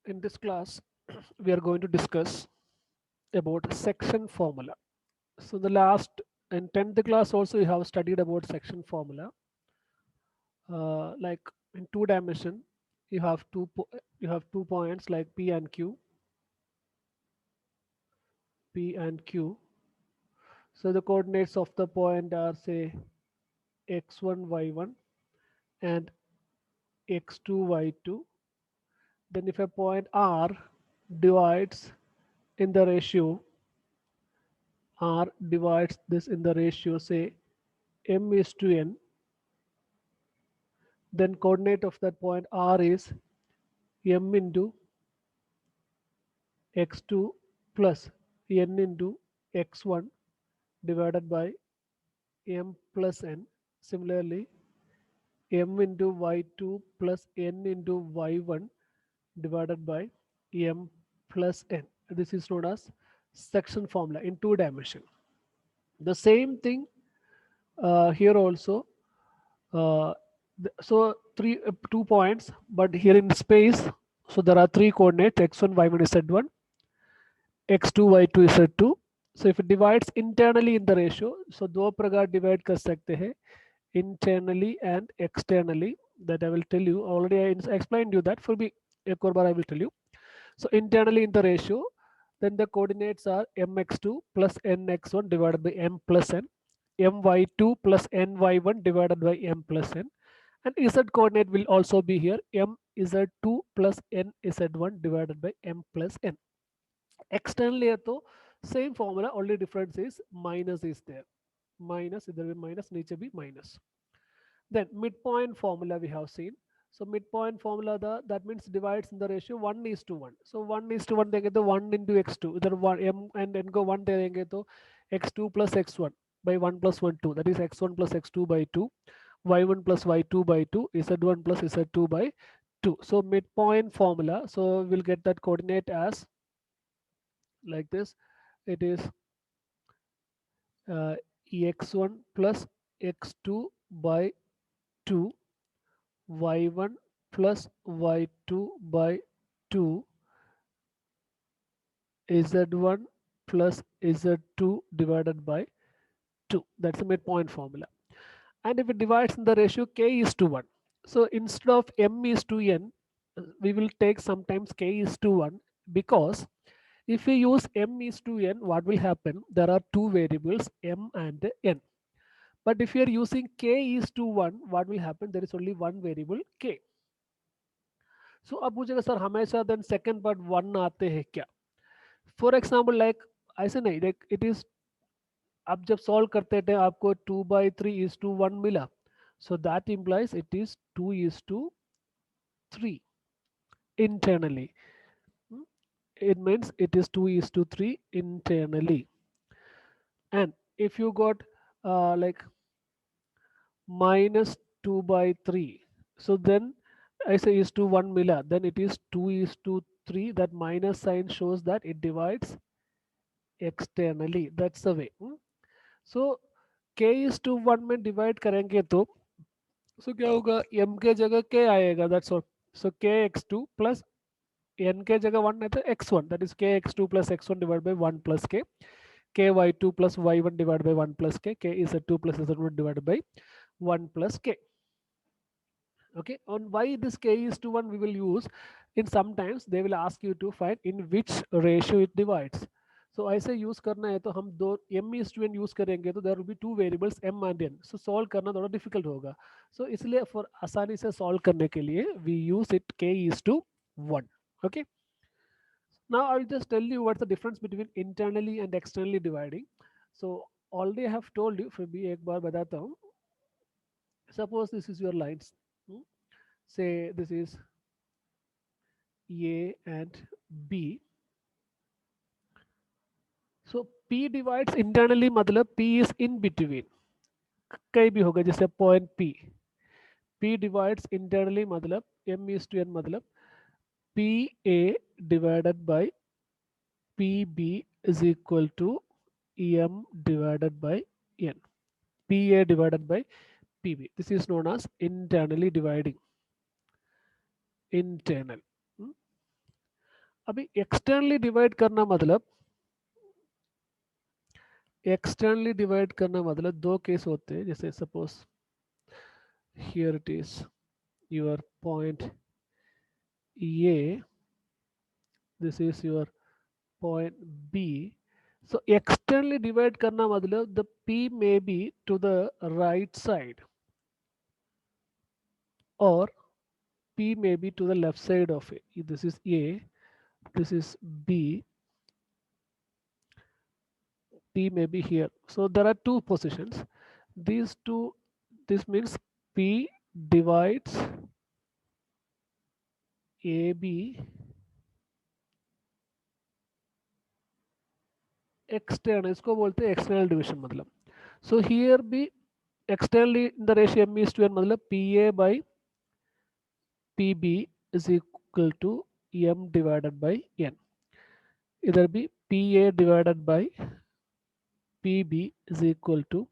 In this class, we are going to discuss about section formula. So the last in 10th class also you have studied about section formula. Like in two dimension, you have you have 2 points like P and Q, P and Q. So the coordinates of the point are say x1, y1 and x2, y2. Then if a point R divides in the ratio, R divides this in the ratio say m is to n, then coordinate of that point R is m into x2 plus n into x1 divided by m plus n. Similarly, m into y2 plus n into y1 divided by m plus n. This is known as section formula in two dimension. The same thing here also. Uh, so 2 points, but here in space, so there are three coordinates x1, y1, z1, x2, y2, z2. So if it divides internally in the ratio, so दो प्रकार divide कर सकते हैं internally and externally. That I will tell you. Already I explained you that. For me, एक और बार I will tell you. So internally in the ratio, then the coordinates are mx2 plus nx1 divided by m plus n, my2 plus ny1 divided by m plus n, and z coordinate will also be here mz2 plus nz1 divided by m plus n. Externally है तो same formula, only difference is minus is there. Minus, इधर भी minus, नीचे भी minus. Then midpoint formula we have seen. So midpoint formula that means divides in the ratio 1 is to 1. So 1 is to 1 देंगे तो 1 into x2. इधर 1 m and n को 1 दे देंगे तो x2 plus x1 by 1 plus 1 2. That is x1 plus x2 by 2. y1 plus y2 by 2. z1 plus z2 by 2. So midpoint formula. So we'll get that coordinate as like this. It is x1 plus x2 by 2, y1 plus y2 by 2, z1 plus z2 divided by 2. That's the midpoint formula. And if it divides in the ratio k is to 1, so instead of m is to n, we will take sometimes k is to 1, because if we use m is to n, what will happen? There are two variables m and n. But if you are using k is to 1, what will happen? There is only one variable k. So अब पूछेगा sir हमेशा then second part 1 आते हैं क्या? For example like ऐसे नहीं, like it is आप जब सॉल्व करते थे आपको 2/3 is to 1 मिला, so that implies it is 2:3 internally. Hmm? It means it is 2:3 internally. And if you got like -2/3, so then I say is to 1 mila, then it is 2:3. That minus sign shows that it divides externally. That's the way. So k is to 1 में divide करेंगे तो so क्या होगा, m के जगह k आएगा, that's all. So k x2 plus n के जगह 1 है तो x1, that is k x2 plus x1 divided by 1 plus k y2 plus y1 divided by 1 plus k z2 plus z1 divided by 1 plus k. Okay, on why this k is to 1 we will use in sometimes they will ask you to find in which ratio it divides. So ऐसे use करना है तो हम दो m is to n use करेंगे तो there will be two variables m and n. So solve करना थोड़ा difficult होगा. So इसलिए for आसानी से solve करने के लिए we use it k is to 1. Okay. Now I will just tell you what's the difference between internally and externally dividing. So already I have told you, फिर भी एक बार बताता हूँ. Suppose this is your lines. Say this is A and B. So P divides internally, मतलब P is in between. कहीं भी होगा जैसे point P. P divides internally मतलब M is to N मतलब PA divided by PB is equal to M divided by N. PA divided by PB. This is known as internally dividing. Internal. अभी externally divide करना मतलब, externally divide करना मतलब दो case होते हैं. जैसे suppose here it is your point A, this is your point B. So externally divide करना मतलब the P may be to the right side or P may be to the left side of it. This is A, this is B, P may be here. So there are two positions. These two, this means P divides AB external, इसको बोलते हैं external division मतलब. So here be externally in the ratio M is to N मतलब PA by PB is equal to M divided by N. इधर भी PA divided by PB is equal to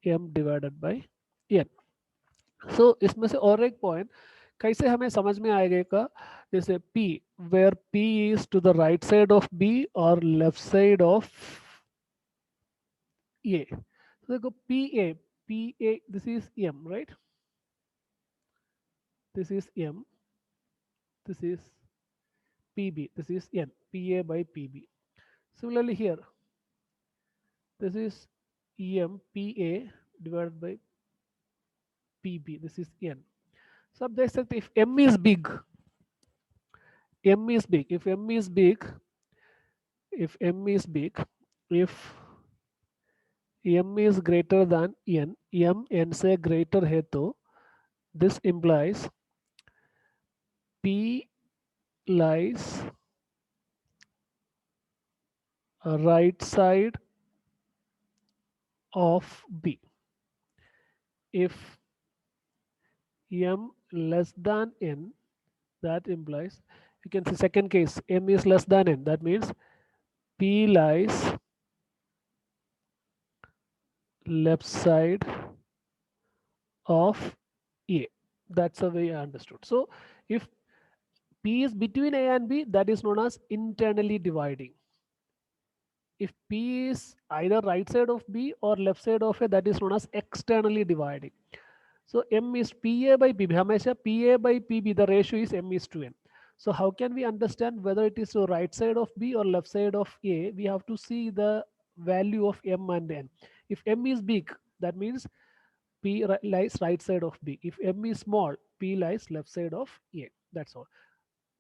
M divided by N. So इसमें से और एक point कैसे हमें समझ में आएगा का, जैसे P where P is to the right side of B or left side of A. So देखो PA this is M, right? This is M, this is PB, this is N, PA by PB. Similarly here, this is PA divided by PB, this is N. So अब देख सकते if M is big, M is big, if M is big, if M is big, if M is greater than N, M N से greater है तो this implies P lies right side of B. If M less than N, that implies, you can see second case, M is less than N, that means P lies left side of A. That's the way I understood. So if P is between A and B, that is known as internally dividing. If P is either right side of B or left side of A, that is known as externally dividing. So M is PA by PB. हमेशा PA by PB, the ratio is M is to N. So how can we understand whether it is the right side of B or left side of A? We have to see the value of M and N. If M is big, that means P lies right side of B. If M is small, P lies left side of A. That's all.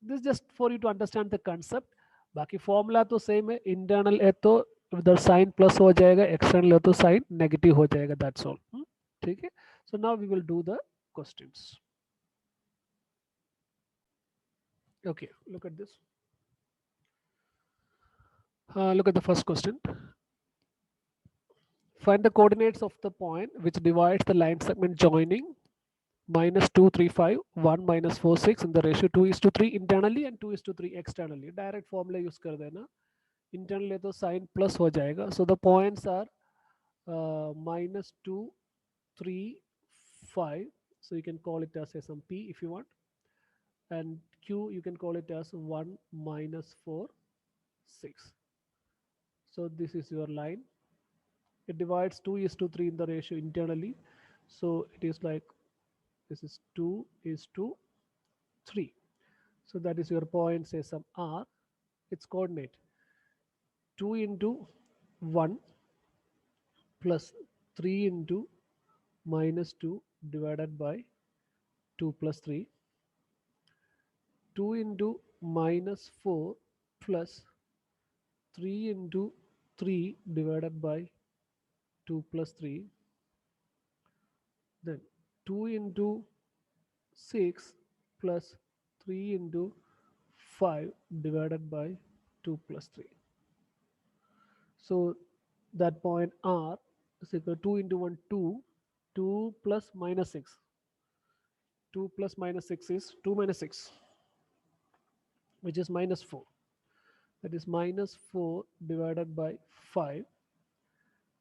This is just for you to understand the concept. बाकी formula तो same है. Internal है तो इधर sign plus हो जाएगा, external है तो साइन नेगेटिव हो जाएगा. That's all. ठीक है. So now we will do the questions. Okay, look at this. Look at the first question. Find the coordinates of the point which divides the line segment joining minus 2, 3, 5, 1, minus 4, 6 in the ratio 2 is to 3 internally and 2 is to 3 externally. Direct formula use कर देना. Internal है तो sign plus हो जाएगा. So the points are minus 2, 3, 5. So you can call it as some P if you want. And Q you can call it as 1, minus 4, 6. So this is your line. It divides 2 is to 3 in the ratio internally. So it is like this is 2 is to 3. So that is your point, say some R. Its coordinate 2 into 1 plus 3 into minus 2 divided by 2 plus 3. 2 into minus 4 plus 3 into 3 divided by 2 plus 3. Then 2 into 6 plus 3 into 5 divided by 2 plus 3. So that point R is equal to 2 into 1, 2. 2 plus minus 6. 2 plus minus 6 is 2 minus 6, which is minus 4. That is minus 4 divided by 5.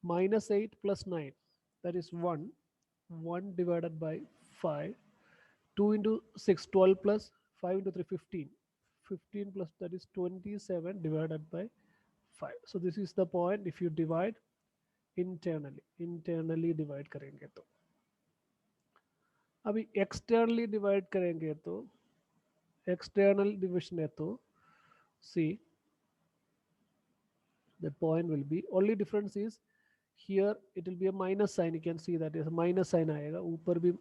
Minus 8 plus 9. That is 1. 1 divided by 5. 2 into 6, 12 plus 5 into 3, 15. 15 plus that is 27 divided by 5. So this is the point if you divide internally divide करेंगे तो अभी externally divide करेंगे तो external division है तो see the point will be only difference is here it will be a minus sign. You can see that is minus sign आएगा ऊपर भी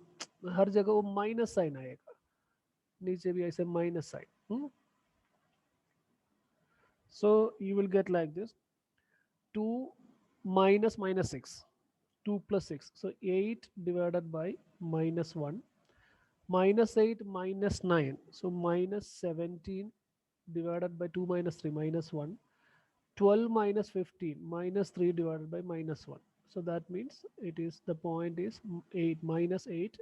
हर जगह वो minus sign आएगा नीचे भी ऐसे minus sign. So you will get like this 2 minus minus 6 2 plus 6 so 8 divided by minus 1 minus 8 minus 9 so minus 17 divided by 2 minus 3 minus 1 12 minus 15 minus 3 divided by minus 1 so that means it is the point is 8 minus 8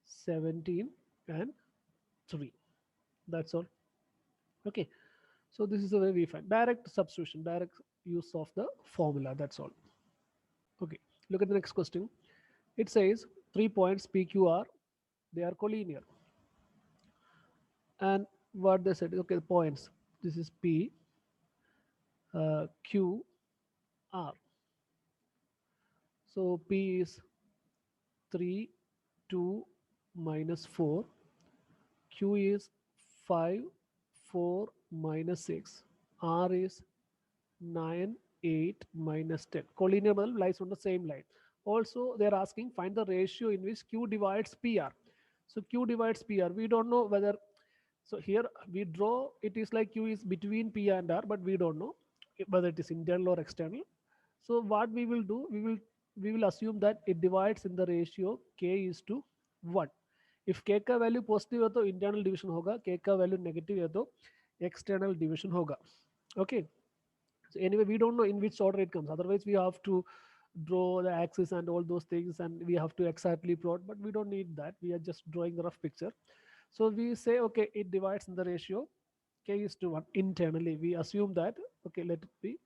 17 and 3 that's all. Okay, so this is the way we find direct substitution, direct use of the formula, that's all. Okay, look at the next question. It says 3 points PQR, they are collinear. And what they said, okay, the points, this is P, Q, R. So P is 3, 2, minus 4. Q is 5, 4, minus 6. R is 9, 8, minus 10. Collinear model lies on the same line. Also, they are asking find the ratio in which Q divides PR. So Q divides PR. We don't know whether, so here we draw it is like Q is between P and R, but we don't know whether it is internal or external. So what we will do, we will assume that it divides in the ratio K is to 1. If K का value positive है तो internal division होगा, K का value negative है तो external division होगा. Okay. So anyway, we don't know in which order it comes. Otherwise, we have to draw the axis and all those things, and we have to exactly plot. But we don't need that. We are just drawing the rough picture. So we say, okay, it divides in the ratio K is to 1 internally. We assume that, okay, let it be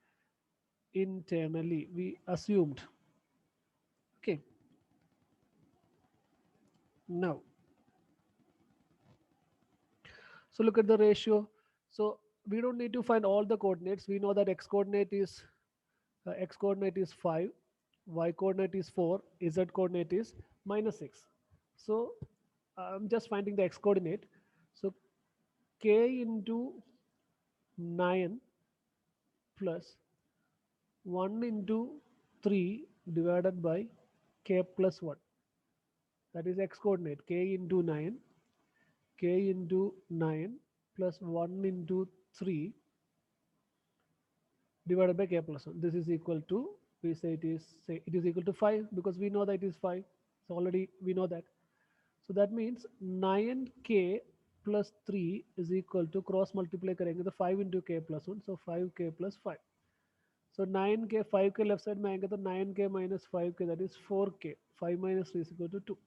internally. We assumed. Okay. Now, so look at the ratio. So we don't need to find all the coordinates. We know that x coordinate is 5, y coordinate is 4, z coordinate is minus 6. So I'm just finding the x coordinate. So k into 9 plus 1 into 3 divided by k plus 1. That is x coordinate k into 9, k into 9 plus 1 into 3 divided by k plus 1. This is equal to, we say it is equal to 5 because we know that it is 5. So already we know that. So that means 9k plus 3 is equal to cross multiply करेंगे तो 5 into k plus 1. So 5k plus 5. So 9k 5k left side में आएंगे तो 9k minus 5k that is 4k. 5 minus 3 is equal to 2.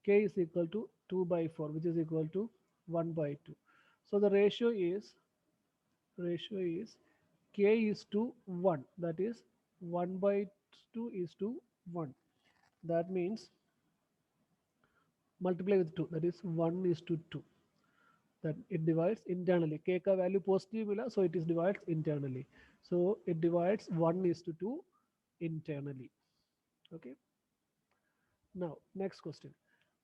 K is equal to 2 by 4 which is equal to 1 by 2. So the ratio is k is to 1, that is 1 by 2 is to 1. That means multiply with 2, that is 1 is to 2. That it divides internally. K ka value positive mila, so it is divides internally. So it divides 1 is to 2 internally. Okay. Now next question.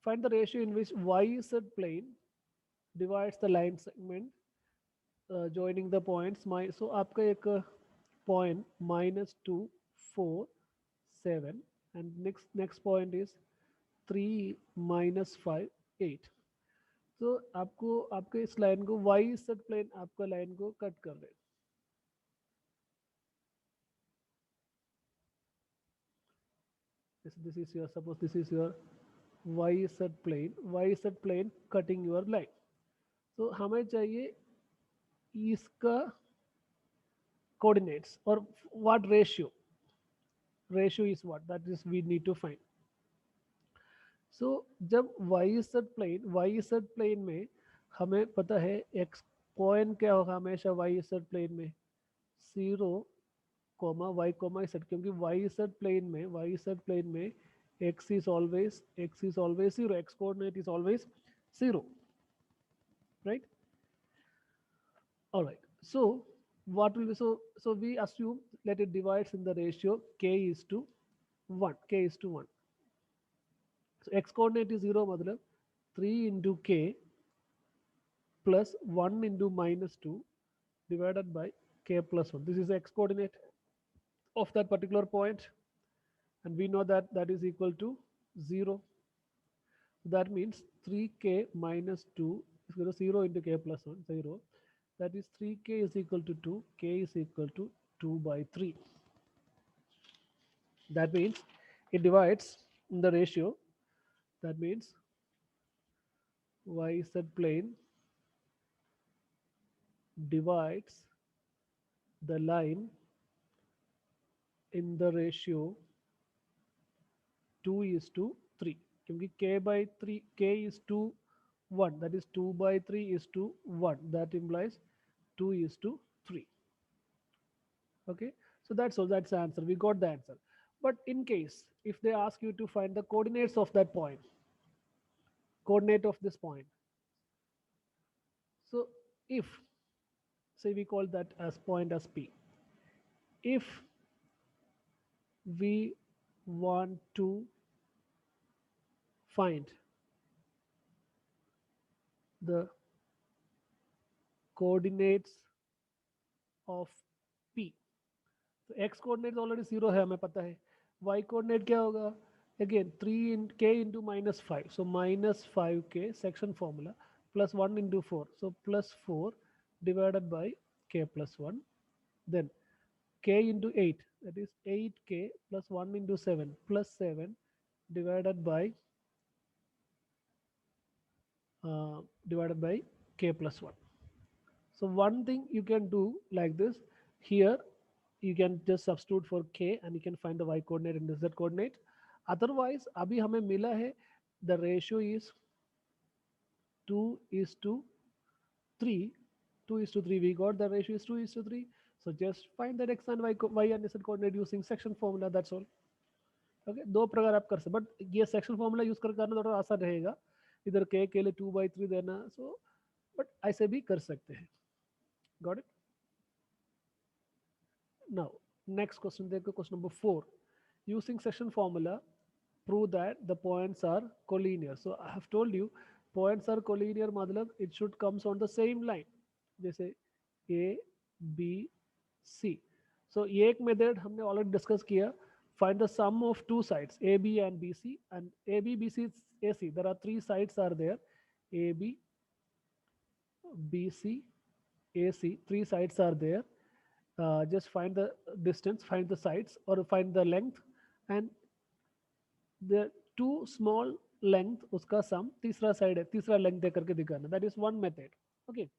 Find the ratio in which YZ plane divides the line segment joining the points. So आपका एक point -2, 4, 7 and next point is 3, -5, 8. तो आपको आपके इस line को Y set plane आपका line को cut कर रहे. This is your, suppose this is your y z plane cutting your line. So हमें चाहिए इसका coordinates or what ratio is what, that is we need to find. So जब y z plane में हमें पता है x पॉइंट क्या होगा हमेशा y z plane में 0, y, z, क्योंकि y z plane में x is always 0, x coordinate is always 0, right? All right. So what will be so we assume that it divides in the ratio k is to 1. K is to 1. So x coordinate is 0 matlab 3 into k plus 1 into minus 2 divided by k plus 1. This is the x coordinate of that particular point, and we know that that is equal to 0. That means 3k minus 2 is equal to 0 into k plus 1, 0. That is 3k is equal to 2, k is equal to 2 by 3. That means it divides in the ratio. That means yz plane divides the line in the ratio 2 is to 3. क्योंकि k by 3 k is to 1, that is 2 by 3 is to 1, that implies 2 is to 3. Okay, so that's all, that's the answer, we got the answer. But in case if they ask you to find the coordinates of that point, coordinate of this point, so if say we call that as point as p, if we want to find the coordinates of p, तो x coordinate already 0 है हमें पता है, y coordinate क्या होगा, again 3 in k into -5, so -5k section formula plus 1 into 4, so +4 divided by k plus 1, then k into 8, that is 8k plus 1 into 7 plus 7 divided by k plus 1. So one thing you can do like this, here you can just substitute for k and you can find the y coordinate and the z coordinate. Otherwise अभी हमें मिला है the ratio is 2 is to 3. 2 is to 3, we got the ratio is 2 is to 3. So just find that x and y and z coordinate using section formula, that's all. Okay, दो प्रकार आप कर सकते, but ये section formula use कर करना थोड़ा आसान रहेगा, इधर के लिए 2/3 देना, सो बट ऐसे भी कर सकते हैं. Got it. Now, next question, देखो question number 4. Using section formula, prove that the points are collinear. So I have told you, points are collinear मतलब it should comes on the same line. जैसे A, B, C. So ये एक method हमने already discuss किया. Find the sum of two sides, AB and BC, and AB, BC, AC. There are three sides are there. AB, BC, AC. Three sides are there. Just find the distance, find the sides, or find the length, and the two small length उसका sum तीसरा side है, तीसरा length दे करके दिखाना. That is one method. Okay,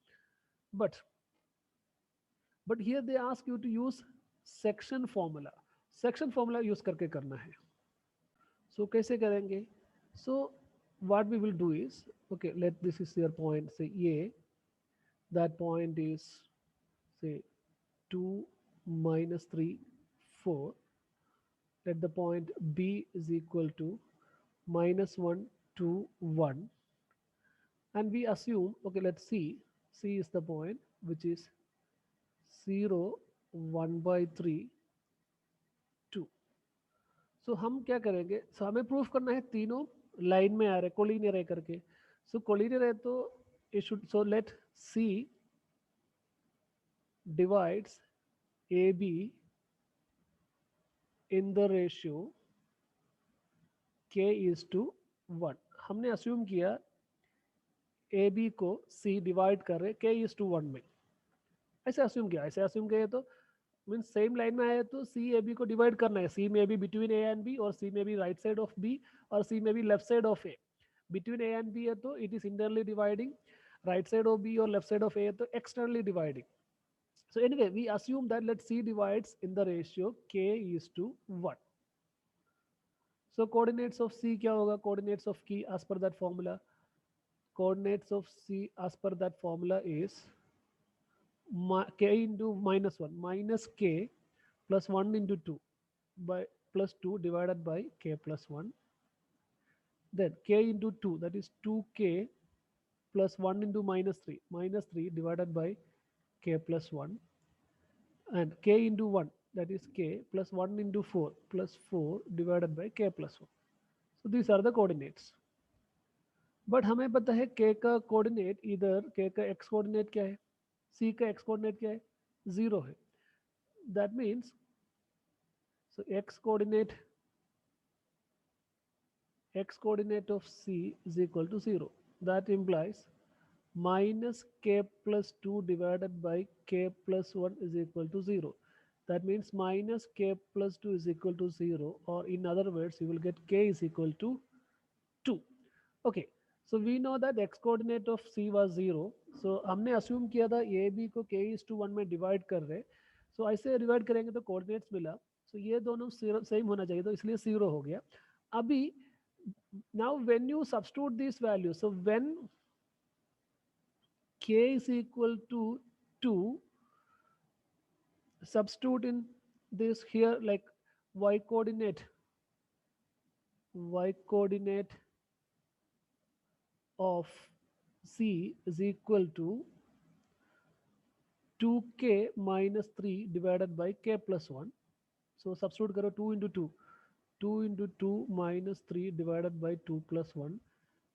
but here they ask you to use section formula. Section formula use करके करना है. So कैसे करेंगे? So what we will do is, okay, let this is your point, say A, that point is say 2 minus 3 4, let the point B is equal to -1 to 1, and we assume, okay, let's see, C is the point which is 0 1/3 2. So हम क्या करेंगे, so हमें proof करना है तीनों line में आ रहे, collinear है करके. So कोलिनियर है तो it should, so let C divides AB in the ratio k is to 1. हमने assume किया AB को C डिवाइड कर रहे k is to 1 में, ऐसे assume किया, ऐसे assume किया तो मीन सेम लाइन में आया तो सी ए बी को डिवाइड करना है. सी में B between A and B, और सी में B right side of B, और सी में B left side of A. Between A and B है तो it is internally dividing, right side of B और लेफ्ट साइड ऑफ ए है तो externally dividing. So anyway, we assume that let C divides in the ratio k is to 1. So coordinates of C क्या होगा? Coordinates of key as per that formula. Coordinates of C as per that formula is k into -1 minus k plus 1 into 2 by plus 2 divided by k plus 1. Then k into 2, that is 2k plus 1 into -3 divided by k plus 1, and k into 1, that is k plus 1 into 4 plus 4 divided by k plus 1. So these are the coordinates. But हमें पता है k का coordinate, इधर k का x coordinate क्या है, c का x coordinate क्या है, 0 है. That means so x coordinate of c is equal to 0. That implies minus k plus 2 divided by k plus 1 is equal to 0. That means minus k plus 2 is equal to 0, or in other words you will get k is equal to 2. Okay, so we know that x coordinate of c was 0. So हमने assume किया था a b को k is to 1 में divide कर रहे. So ऐसे divide करेंगे तो coordinates मिला. So ये दोनों सेम होना चाहिए, तो इसलिए 0 हो गया. अभी now when you substitute these values, so when k is equal to 2, substitute in this here, like y coordinate of c is equal to 2k minus 3 divided by k plus 1. So substitute करो 2 into 2. 2 into 2 minus 3 divided by 2 plus 1.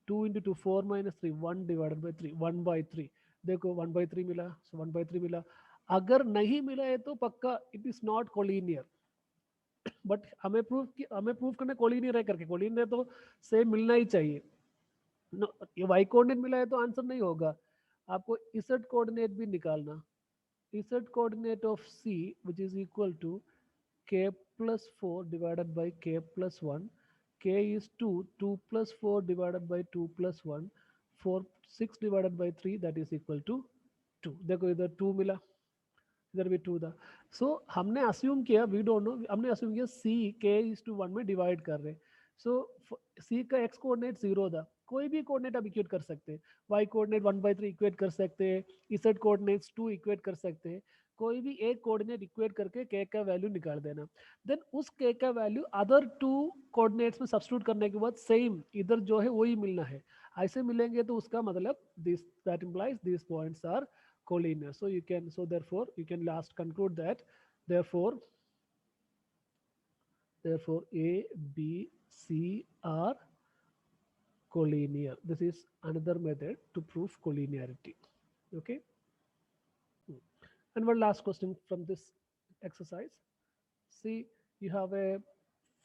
2 into 2 4 minus 3 1 divided by 3 1 by 3. देखो 1 by 3 मिला, so 1 by 3 मिला. अगर नहीं मिला है तो पक्का it is not collinear. But हमें प्रूव करना कोलिनियर है करके, कोलिनियर तो सेम मिलना ही चाहिए. no, ये वाई कोऑर्डिनेट मिला है तो आंसर नहीं होगा. आपको इसेट कोऑर्डिनेट भी निकालना. इसेट coordinate of C which is equal to k plus 4 divided by k plus 1. K is 2. 2 plus 4 divided by 2 plus 1. 4 6 divided by 3, that is equal to 2. देखो इधर 2 मिला, इधर भी 2 था. सो हमने अस्यूम किया, वी डोंट नो, हमने अस्यूम किया c k is to 1 में डिवाइड कर रहे. सो c का x कोऑर्डिनेट 0 था. कोई भी कोऑर्डिनेट आप इक्वेट कर सकते हैं. y कोऑर्डिनेट 1/3 इक्वेट कर सकते हैं, z कोऑर्डिनेट्स 2 इक्वेट कर सकते हैं. कोई भी एक कोऑर्डिनेट इक्वेट करके k का वैल्यू निकाल देना. देन उस k का वैल्यू अदर टू कोऑर्डिनेट्स में सब्स्टिट्यूट करने के बाद सेम इधर जो है वही मिलना है. ऐसे मिलेंगे तो उसका मतलब this, that implies this points are collinear. So you can, so therefore you can last conclude that therefore a b c are collinear. This is another method to prove collinearity. Okay. And one last question from this exercise. See, you have a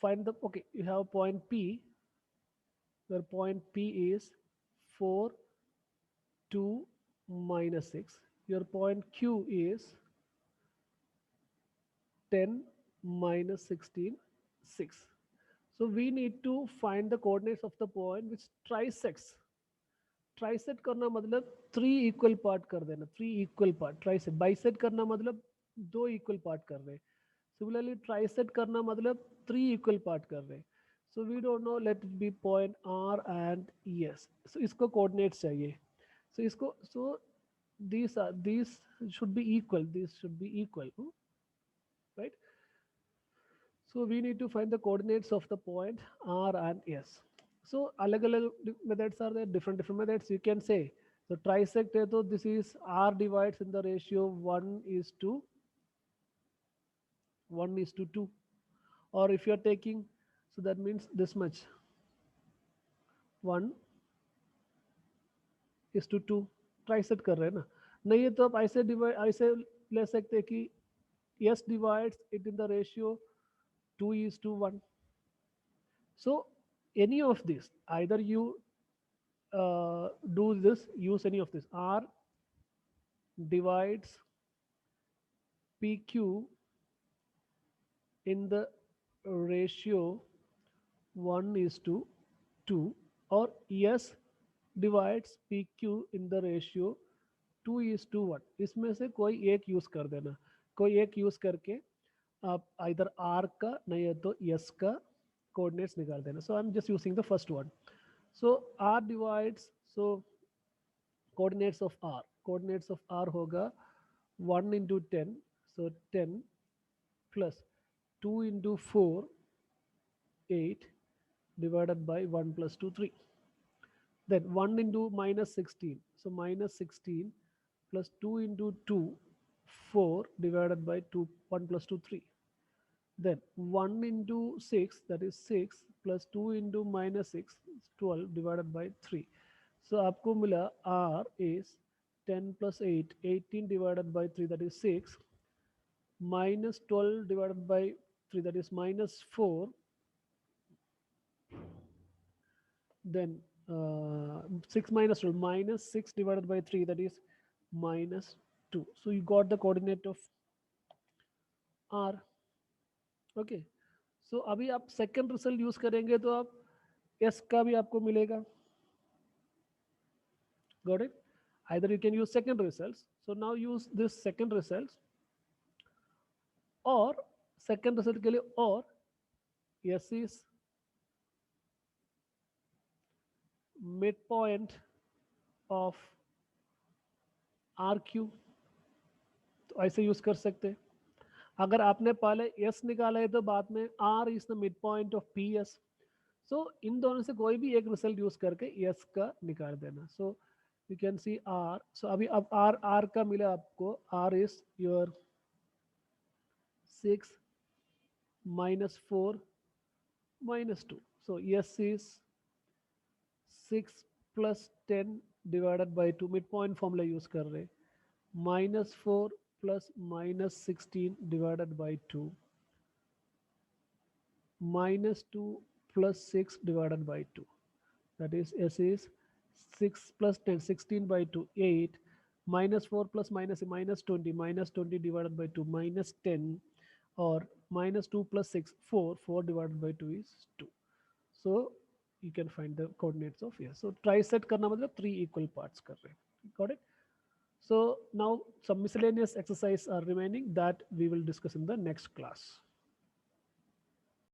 find the, okay, you have point p, where point p is 4 2 minus 6. Your point q is 10 minus 16 6. So we need to find the coordinates of the point which trisects. ट्राइसेट करना मतलब 3 equal part कर देना, 3 equal part. ट्राइसेट, bisect करना मतलब 2 equal part कर रहे. Similarly ट्राइसेट करना मतलब 3 इक्वल पार्ट कर रहे. So we don't know, let it be point R and S. So इसको कोऑर्डिनेट्स चाहिए. सो इसको, सो these should be equal, this should be equal, right? So we need to find the coordinates of the point R and S. So alag methods are there, different methods you can say. So trisect है तो this is R divides in the ratio 1:2, or if you are taking, so that means this much, 1:2 trisect कर रहे हैं ना. नहीं है तो आप ऐसे डिवाइड, ऐसे ले सकते हैं कि S divides it in the ratio 2:1. So any of this, either you do this, use any of this. R divides PQ in the ratio 1:2, or S divides PQ in the ratio 2:1. इसमें से कोई एक use कर देना. कोई एक use करके आप इधर R का नहीं है तो S का coordinates निकाल देना. So I'm just using the first one. So R divides, so coordinates of R होगा 1 into 10, so 10 plus 2 into 4 8 divided by 1 plus 2 3. Then 1 into minus 16, so minus 16 plus 2 into 2 4 divided by 2, 1 plus 2, 3. Then 1 into 6, that is 6, plus 2 into minus 6, 12 divided by 3. So आपको मिला R is 10 plus 8, 18 divided by 3, that is 6, minus 12 divided by 3, that is minus 4. Then 6 minus 12, minus 6 divided by 3, that is minus 2. So you got the coordinate of R. Okay, so अभी आप second result use करेंगे तो आप S का भी आपको मिलेगा. Got it. either you can use second results, so now use this second results, और second result के लिए और s is midpoint of rq. तो ऐसे यूज कर सकते हैं. अगर आपने पहले s निकाला है तो बाद में r is the midpoint of P S. So इन दोनों से कोई भी एक रिजल्ट यूज करके s का निकाल देना. So you can see r. सो अभी अब r का मिला आपको. r is your 6 minus 4 minus 2. So s is 6 plus 10 divided by 2. midpoint formula use कर रहे. minus 4 plus minus 16 divided by 2, minus 2 plus 6 divided by 2, that is s is 6 plus 10, 16 by 2, 8, minus 4 plus minus minus 20, minus 20 divided by 2, minus 10, or minus 2 plus 6, 4, 4 divided by 2 is 2. So you can find the coordinates of s. So trisect करना मतलब 3 equal parts कर रहे हैं. Got it? So now some miscellaneous exercise are remaining that we will discuss in the next class.